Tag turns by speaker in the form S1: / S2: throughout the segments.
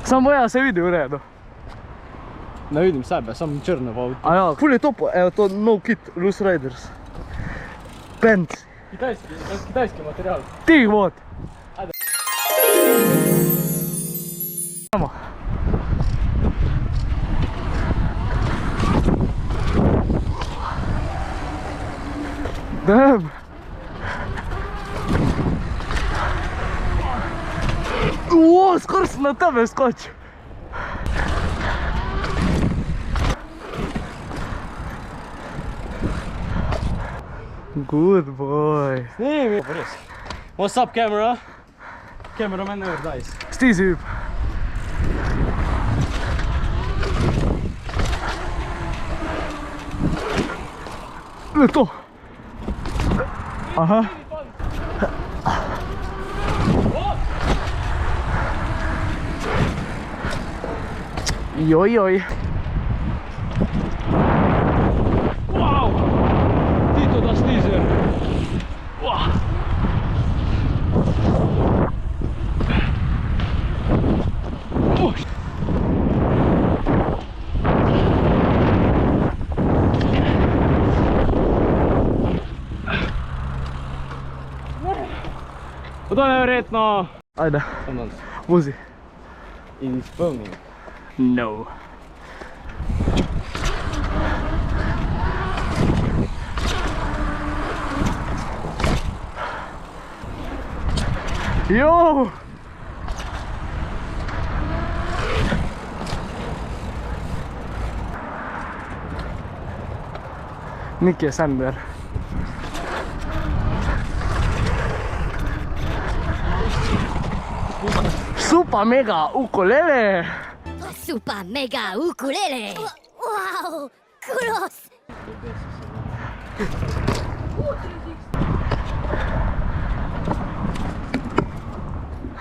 S1: Samo ja se vidi v redu.
S2: Ne vidim sebe, sam črno v avtu.
S1: A ja, ful je topo, evo to no kit, Loose Riders. Pants.
S2: Kitajski material.
S1: Tih vod.
S2: Ajde.
S1: Samo. Damn. Uo, skoro sam na tebe skočil. Good boy.
S2: Snimi. What's up, camera? Cameraman never dies.
S1: Stizi vip. Je to. Aha. Joj.
S2: Wow! Tito da stiže. Wow! To je neverjetno.
S1: Ajde, vozi.
S2: Izpolnim.
S1: No. Jo! Nik je Sander. Supa mega ukulele!
S3: Supa mega ukulele! Wow, kulos!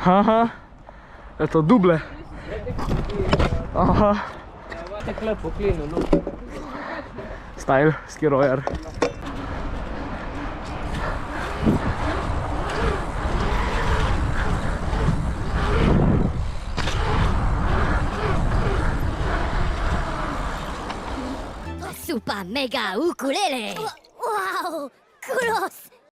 S1: Aha, eto duble. Aha.
S2: Tako lepo klino, no.
S1: Style, skirojer.
S3: Supa mega ukulele! Wow, kulos!